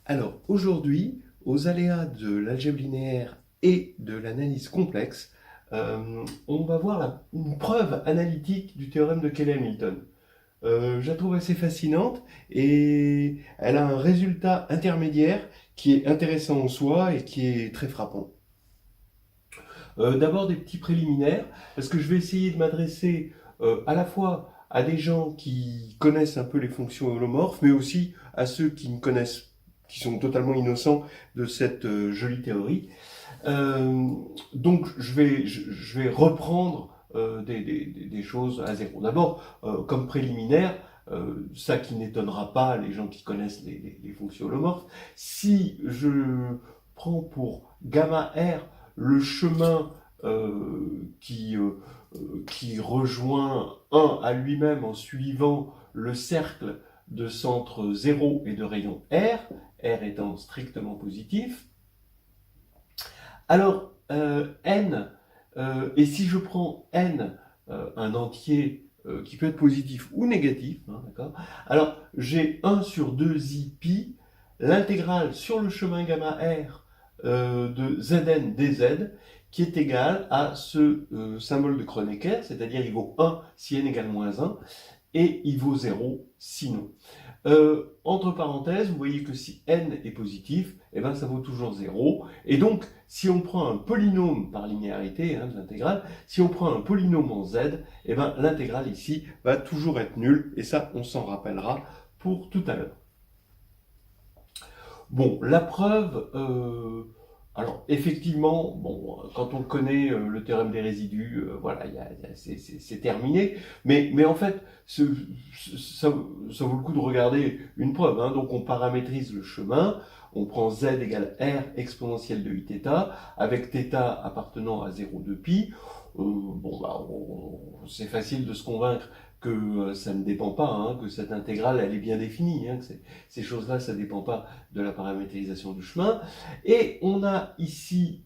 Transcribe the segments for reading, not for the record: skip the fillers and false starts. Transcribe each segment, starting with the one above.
Alors aujourd'hui, aux aléas de l'algèbre linéaire et de l'analyse complexe, on va voir une preuve analytique du théorème de Cayley-Hamilton. Je la trouve assez fascinante et elle a un résultat intermédiaire qui est intéressant en soi et qui est très frappant. D'abord des petits préliminaires, parce que je vais essayer de m'adresser à la fois à des gens qui connaissent un peu les fonctions holomorphes, mais aussi à ceux qui ne connaissent, qui sont totalement innocents de cette jolie théorie. Euh, donc je vais reprendre des choses à zéro. D'abord, comme préliminaire, ça qui n'étonnera pas les gens qui connaissent les fonctions holomorphes, si je prends pour gamma R le chemin qui rejoint 1 à lui-même en suivant le cercle de centre 0 et de rayon R étant strictement positif, alors n, et si je prends n, un entier qui peut être positif ou négatif, hein, d'accord. Alors j'ai 1 sur 2i pi, l'intégrale sur le chemin gamma r de Zn dz, qui est égal à ce symbole de Kronecker, c'est-à-dire il vaut 1 si n égale moins 1, et il vaut 0 sinon. Entre parenthèses, vous voyez que si n est positif, eh ben, ça vaut toujours 0. Et donc, si on prend un polynôme par linéarité de l'intégrale, si on prend un polynôme en z, eh ben, l'intégrale ici va toujours être nulle. Et ça, on s'en rappellera pour tout à l'heure. Bon, la preuve, alors effectivement, bon, quand on connaît le théorème des résidus, voilà, c'est terminé. Mais en fait, ça vaut le coup de regarder une preuve. Hein. Donc on paramétrise le chemin, on prend z égale r exponentielle de iθ, avec θ appartenant à 0,2 pi. Bon, bah, c'est facile de se convaincre que ça ne dépend pas, hein, que cette intégrale, elle est bien définie, hein, que ces choses-là, ça ne dépend pas de la paramétrisation du chemin. Et on a ici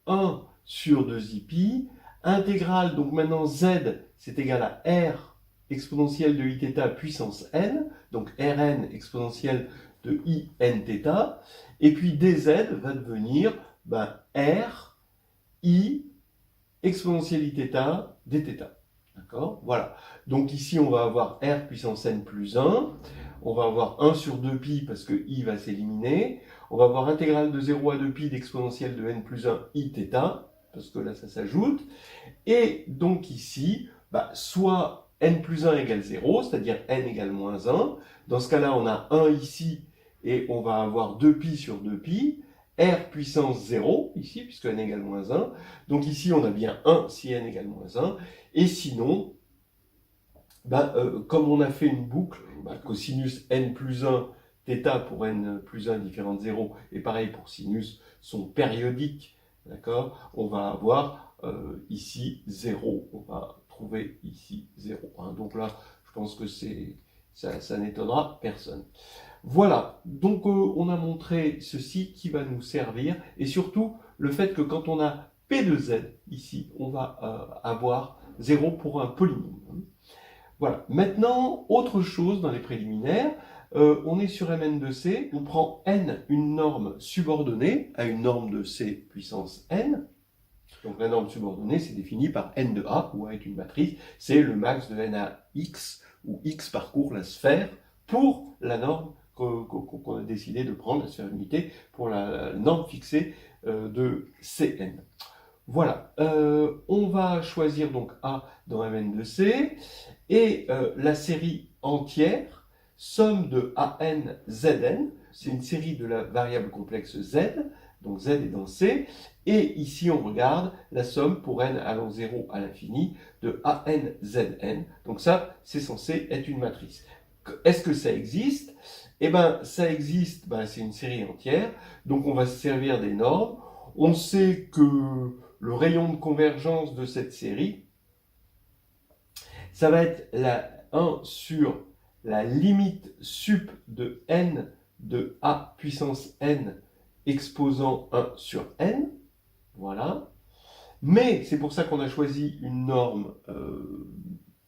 1 sur 2i pi, intégrale, donc maintenant z, c'est égal à r exponentielle de iθ puissance n, donc rn exponentielle de inθ, et puis dz va devenir r i exponentielle iθ dθ. D'accord. Voilà. Donc ici, on va avoir r puissance n plus 1. On va avoir 1 sur 2 pi parce que i va s'éliminer. On va avoir intégrale de 0 à 2 pi d'exponentielle de n plus 1 iθ, parce que là, ça s'ajoute. Et donc ici, soit n plus 1 égale 0, c'est-à-dire n égale moins 1. Dans ce cas-là, on a 1 ici, et on va avoir 2 pi sur 2 pi. R puissance 0, ici, puisque n égale moins 1. Donc ici, on a bien 1 si n égale moins 1. Et sinon, comme on a fait une boucle, cosinus n plus 1, θ pour n plus 1 différent de 0, et pareil pour sinus, sont périodiques, d'accord. On va avoir ici 0. On va trouver ici 0. Hein. Donc là, je pense que ça n'étonnera personne. Voilà, donc on a montré ceci qui va nous servir, et surtout le fait que quand on a P de Z ici, on va avoir 0 pour un polynôme. Voilà, maintenant, autre chose dans les préliminaires, on est sur Mn de C, on prend n une norme subordonnée à une norme de C puissance n. Donc la norme subordonnée, c'est défini par n de A, où A est une matrice, c'est le max de n à x, où x parcourt la sphère pour la norme qu'on a décidé de prendre, la sphère unité, pour la norme fixée de Cn. Voilà, on va choisir donc A dans Mn de C, et la série entière, somme de AN Zn, c'est une série de la variable complexe Z, donc Z est dans C, et ici on regarde la somme pour n allant 0 à l'infini de AN Zn, donc ça c'est censé être une matrice. Est-ce que ça existe? Eh bien ça existe, c'est une série entière, donc on va se servir des normes. On sait que le rayon de convergence de cette série, ça va être la 1 sur la limite sup de n de a puissance n exposant 1 sur n. Voilà. Mais c'est pour ça qu'on a choisi une norme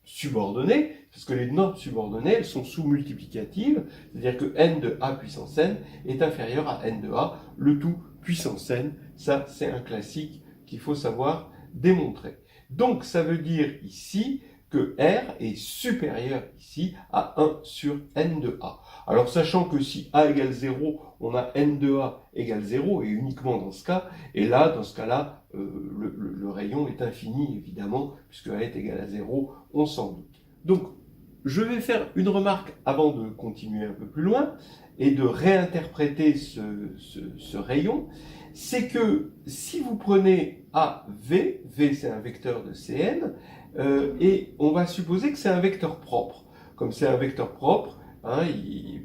subordonnées, parce que les normes subordonnées, elles sont sous-multiplicatives, c'est-à-dire que n de a puissance n est inférieur à n de a, le tout puissance n. Ça, c'est un classique qu'il faut savoir démontrer. Donc, ça veut dire ici que R est supérieur ici à 1 sur n de a. Alors, sachant que si a égale 0, on a n de a égale 0, et uniquement dans ce cas, et là, dans ce cas-là, le rayon est infini, évidemment, puisque a est égal à 0, on s'en doute. Donc, je vais faire une remarque avant de continuer un peu plus loin, et de réinterpréter ce rayon, c'est que si vous prenez AV, V c'est un vecteur de Cn, et on va supposer que c'est un vecteur propre. Comme c'est un vecteur propre, hein,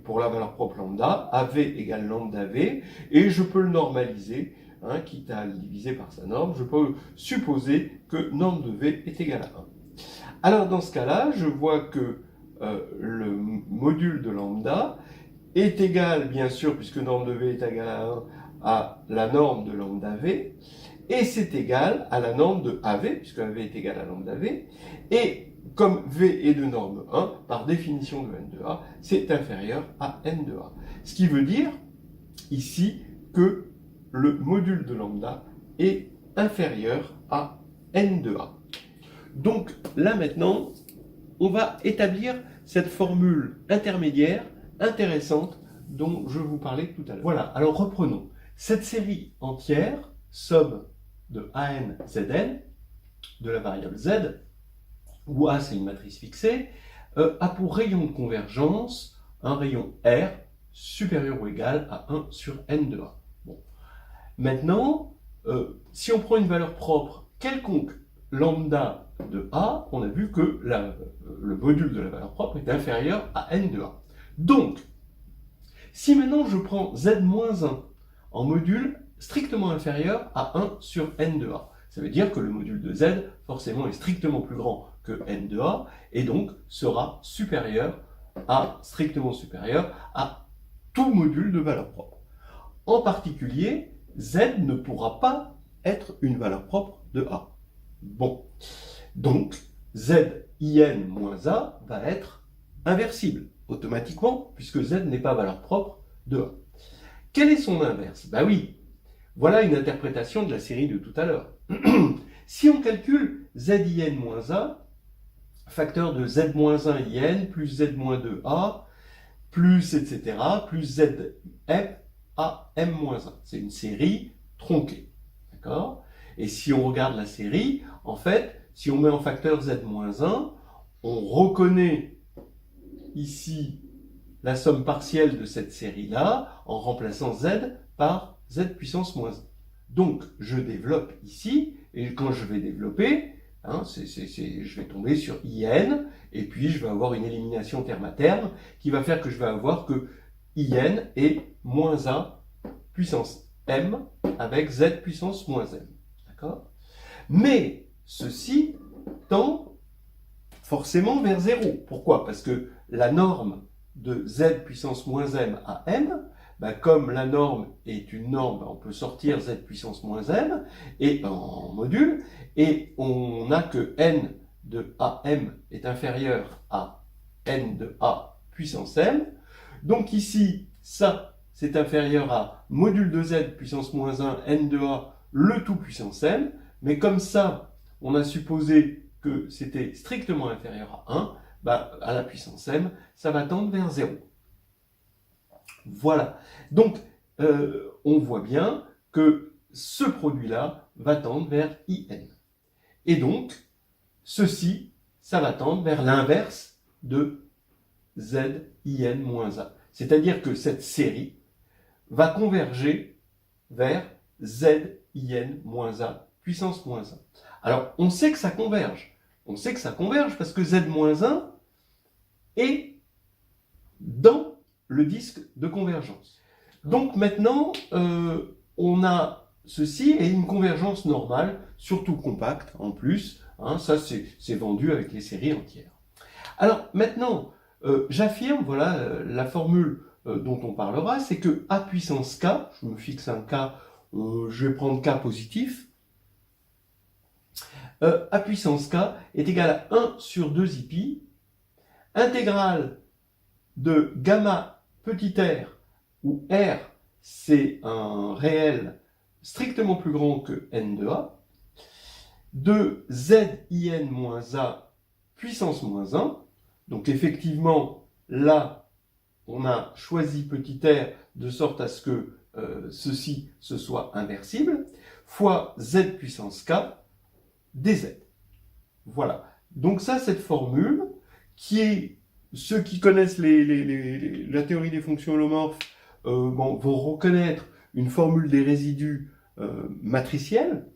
pour la valeur propre lambda, AV égale lambda V, et je peux le normaliser, hein, quitte à le diviser par sa norme, je peux supposer que norme de V est égale à 1. Alors dans ce cas-là, je vois que le module de lambda est égal, bien sûr, puisque norme de V est égale à 1, à la norme de lambda V, et c'est égal à la norme de AV, puisque AV est égal à lambda V, et comme V est de norme 1, par définition de n de A, c'est inférieur à n de A. Ce qui veut dire, ici, que le module de lambda est inférieur à n de A. Donc, là maintenant, on va établir cette formule intermédiaire intéressante dont je vous parlais tout à l'heure. Voilà, alors reprenons. Cette série entière, somme de AN, ZN, de la variable Z, où A c'est une matrice fixée, a pour rayon de convergence un rayon R supérieur ou égal à 1 sur N de A. Bon. Maintenant, si on prend une valeur propre quelconque lambda de A, on a vu que le module de la valeur propre est inférieur à N de A. Donc, si maintenant je prends Z-1 en module strictement inférieur à 1 sur N de A, ça veut dire que le module de Z, forcément, est strictement plus grand que N de A, et donc sera supérieur strictement supérieur à tout module de valeur propre. En particulier, Z ne pourra pas être une valeur propre de A. Bon, donc ZIN moins A va être inversible automatiquement, puisque Z n'est pas valeur propre de A. Quel est son inverse? Ben oui, voilà une interprétation de la série de tout à l'heure. Si on calcule ZIN moins A, facteur de Z-1IN plus Z-2A, plus etc., plus ZF à M-1. C'est une série tronquée. D'accord? Et si on regarde la série, en fait, si on met en facteur Z-1, on reconnaît ici la somme partielle de cette série-là en remplaçant Z par Z puissance moins 1. Donc, je développe ici, et quand je vais développer, hein, je vais tomber sur IN, et puis je vais avoir une élimination terme à terme qui va faire que je vais avoir que IN est moins A puissance M avec Z puissance moins M. D'accord? Mais ceci tend forcément vers 0. Pourquoi? Parce que la norme de Z puissance moins M à M, ben comme la norme est une norme, on peut sortir Z puissance moins M et en module, et on a que N de AM est inférieur à N de A puissance M. Donc ici, ça, c'est inférieur à module de Z puissance moins 1, N de A, le tout puissance M. Mais comme ça, on a supposé que c'était strictement inférieur à 1, bah, à la puissance M, ça va tendre vers 0. Voilà. Donc, on voit bien que ce produit-là va tendre vers IN. Et donc, ceci, ça va tendre vers l'inverse de ZIN-A. C'est-à-dire que cette série va converger vers ZIN-A puissance moins 1. Alors, on sait que ça converge. On sait que ça converge parce que Z-1 est dans le disque de convergence. Donc maintenant, on a ceci et une convergence normale, surtout compacte en plus. Hein, ça, c'est vendu avec les séries entières. Alors maintenant, j'affirme, voilà, la formule dont on parlera, c'est que A puissance K, je me fixe un K, je vais prendre K positif, A puissance k est égal à 1 sur 2i intégrale de gamma petit r, où r c'est un réel strictement plus grand que n de a, de zin moins a puissance moins 1. Donc effectivement, là, on a choisi petit r de sorte à ce que ceci ce soit inversible, fois z puissance k dz. Voilà. Donc ça, cette formule, qui est, ceux qui connaissent la théorie des fonctions holomorphes vont reconnaître une formule des résidus matriciels.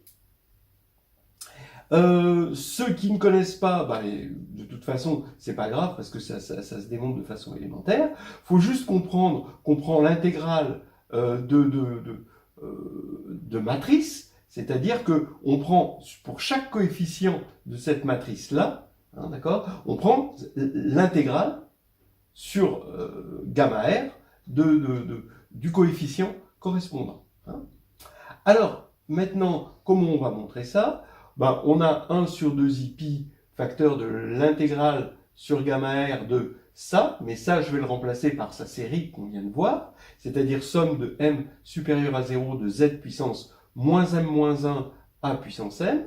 Ceux qui ne connaissent pas, de toute façon, c'est pas grave parce que ça se démontre de façon élémentaire. Il faut juste comprendre qu'on prend l'intégrale de matrice, c'est-à-dire que on prend pour chaque coefficient de cette matrice-là, hein, d'accord, on prend l'intégrale sur gamma r du coefficient correspondant. Hein. Alors, maintenant, comment on va montrer ça? On a 1 sur 2i facteur de l'intégrale sur gamma r de ça, mais ça, je vais le remplacer par sa série qu'on vient de voir, c'est-à-dire somme de m supérieur à 0 de z puissance moins m moins 1 a puissance m,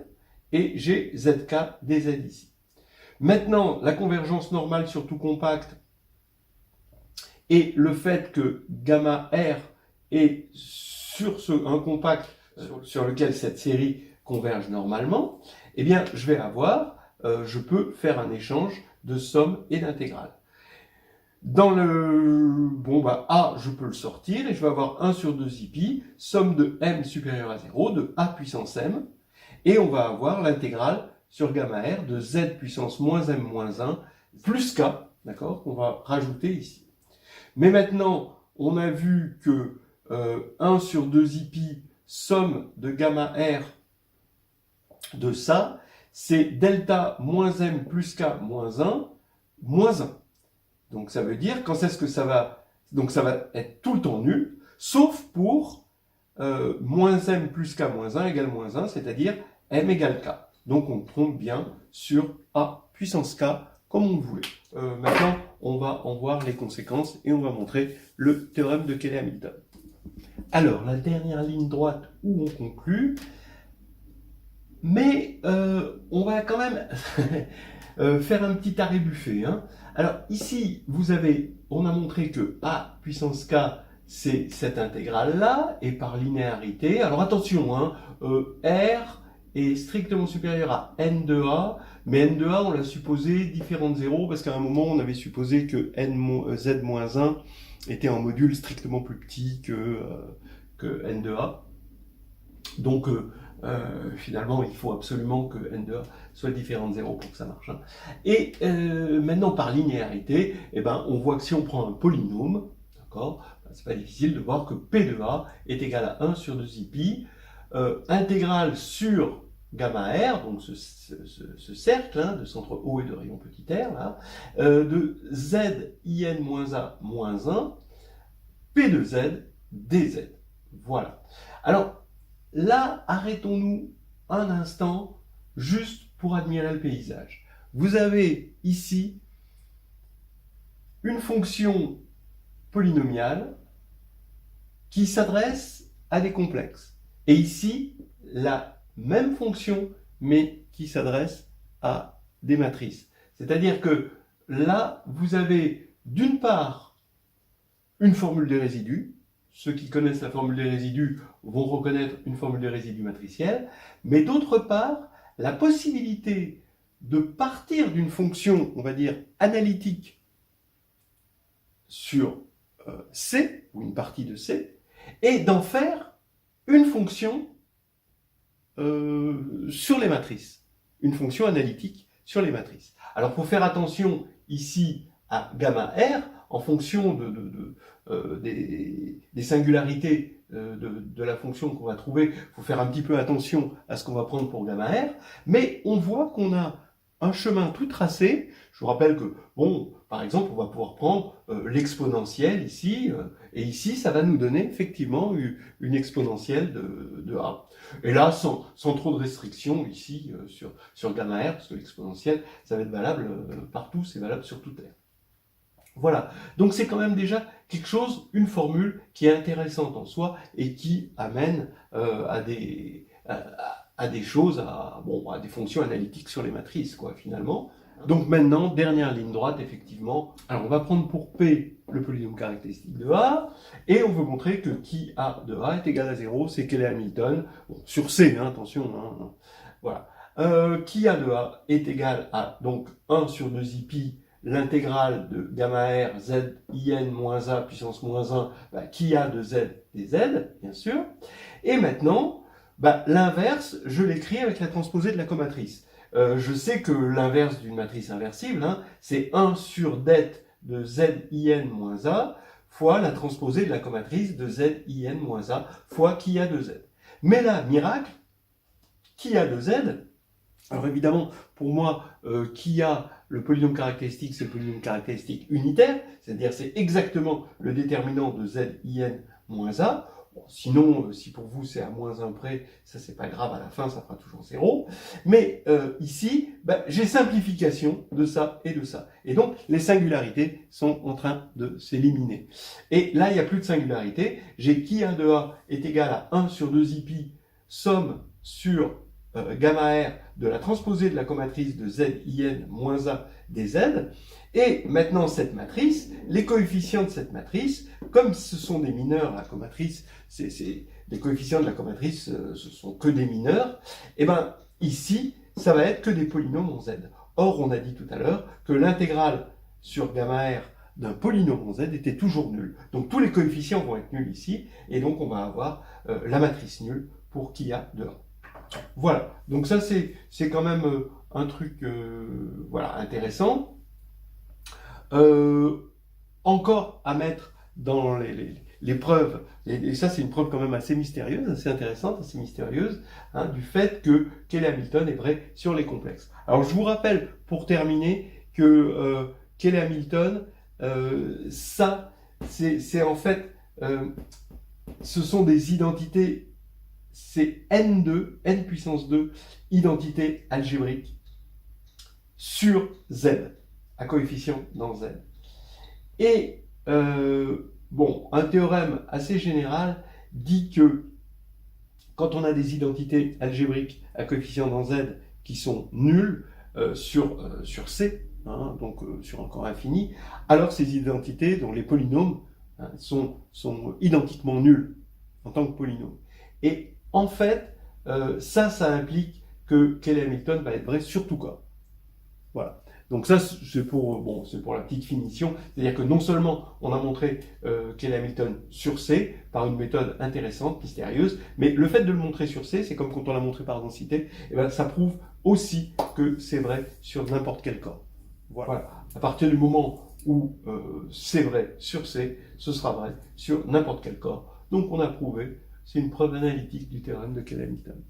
et j'ai zk dz ici. Maintenant, la convergence normale sur tout compact et le fait que gamma r est sur un compact sur lequel cette série converge normalement, eh bien, je vais avoir, je peux faire un échange de somme et d'intégrale. Dans le, A, je peux le sortir et je vais avoir 1 sur 2i, somme de m supérieur à 0, de a puissance m, et on va avoir l'intégrale sur gamma r de z puissance moins m moins 1 plus k, d'accord, qu'on va rajouter ici. Mais maintenant, on a vu que 1 sur 2i, somme de gamma r de ça, c'est delta moins m plus k moins 1, moins 1. Donc ça veut dire, quand est-ce que ça va... Donc ça va être tout le temps nul, sauf pour moins m plus k moins 1 égale moins 1, c'est-à-dire m égale k. Donc on trompe bien sur a puissance k, comme on le voulait. Maintenant, on va en voir les conséquences et on va montrer le théorème de Cayley-Hamilton. Alors, la dernière ligne droite où on conclut, mais on va quand même faire un petit arrêt buffet. Hein. Alors ici, on a montré que a puissance k, c'est cette intégrale-là, et par linéarité. Alors attention, hein, r est strictement supérieur à n de a, mais n de a, on l'a supposé différent de 0, parce qu'à un moment, on avait supposé que z-1 était en module strictement plus petit que n de a. Donc, finalement, il faut absolument que n de a soit différent de 0 pour que ça marche. Hein. Et maintenant, par linéarité, on voit que si on prend un polynôme, d'accord, c'est pas difficile de voir que p de a est égal à 1 sur 2i, intégrale sur gamma r, donc ce cercle hein, de centre O et de rayon petit r, là, de zin moins a moins 1, p de z dz. Voilà. Alors, là, arrêtons-nous un instant, juste pour admirer le paysage. Vous avez ici une fonction polynomiale qui s'adresse à des complexes. Et ici, la même fonction, mais qui s'adresse à des matrices. C'est-à-dire que là, vous avez d'une part une formule des résidus. Ceux qui connaissent la formule des résidus vont reconnaître une formule des résidus matricielle, mais d'autre part, la possibilité de partir d'une fonction, on va dire, analytique sur C, ou une partie de C, et d'en faire une fonction sur les matrices, une fonction analytique sur les matrices. Alors, il faut faire attention ici à gamma R, en fonction des singularités de la fonction qu'on va trouver, il faut faire un petit peu attention à ce qu'on va prendre pour gamma R, mais on voit qu'on a un chemin tout tracé. Je vous rappelle que, bon, par exemple, on va pouvoir prendre l'exponentielle ici, et ici, ça va nous donner effectivement une exponentielle de A. Et là, sans trop de restrictions ici sur gamma R, parce que l'exponentielle, ça va être valable partout, c'est valable sur toute R. Voilà, donc c'est quand même déjà quelque chose, une formule qui est intéressante en soi et qui amène à des choses, à des fonctions analytiques sur les matrices, quoi, finalement. Donc maintenant, dernière ligne droite, effectivement. Alors on va prendre pour P le polynôme caractéristique de A, et on veut montrer que qui A de A est égal à 0, c'est Cayley Hamilton, bon, sur C, hein, attention, hein, voilà. Qui A de A est égal à donc 1 sur 2i l'intégrale de gamma R z in moins a puissance moins 1, qui A de z des z, bien sûr. Et maintenant, l'inverse, je l'écris avec la transposée de la comatrice. Je sais que l'inverse d'une matrice inversible, hein, c'est 1 sur det de zin moins a fois la transposée de la comatrice de zin moins a fois qui a de z. Mais là, miracle, qui a de z, alors évidemment, pour moi, qui a le polynôme caractéristique, c'est le polynôme caractéristique unitaire, c'est-à-dire c'est exactement le déterminant de zin moins a. Bon, sinon, si pour vous c'est à moins 1 près, ça c'est pas grave, à la fin ça fera toujours 0. Mais ici, j'ai simplification de ça et de ça. Et donc, les singularités sont en train de s'éliminer. Et là, il n'y a plus de singularité. J'ai qui A de A est égal à 1 sur 2i somme sur gamma R de la transposée de la comatrice de zin moins a des z. Et maintenant, cette matrice, les coefficients de cette matrice, comme ce sont des mineurs, la comatrice, les coefficients de la comatrice, ce sont que des mineurs, et bien ici, ça va être que des polynômes en z. Or, on a dit tout à l'heure que l'intégrale sur gamma R d'un polynôme en z était toujours nulle. Donc tous les coefficients vont être nuls ici, et donc on va avoir la matrice nulle pour qui a de A. Voilà, donc ça c'est quand même un truc voilà, intéressant. Encore à mettre dans les preuves, et ça c'est une preuve quand même assez mystérieuse, assez intéressante, assez mystérieuse, hein, du fait que Cayley Hamilton est vrai sur les complexes. Alors je vous rappelle pour terminer que Cayley Hamilton, ça c'est en fait, ce sont des identités, c'est n2, n puissance 2, identités algébriques sur z, à coefficient dans z. Et un théorème assez général dit que quand on a des identités algébriques à coefficient dans z qui sont nulles sur C, hein, donc sur un corps infini, alors ces identités, dont les polynômes, hein, sont identiquement nuls en tant que polynômes. Et en fait, ça implique que Cayley Hamilton va être vrai sur tout cas. Voilà. Donc ça, c'est pour la petite finition. C'est-à-dire que non seulement on a montré Cayley Hamilton sur C par une méthode intéressante, mystérieuse, mais le fait de le montrer sur C, c'est comme quand on l'a montré par densité, et ça prouve aussi que c'est vrai sur n'importe quel corps. Voilà. À partir du moment où c'est vrai sur C, ce sera vrai sur n'importe quel corps. Donc on a prouvé, c'est une preuve analytique du théorème de Cayley Hamilton.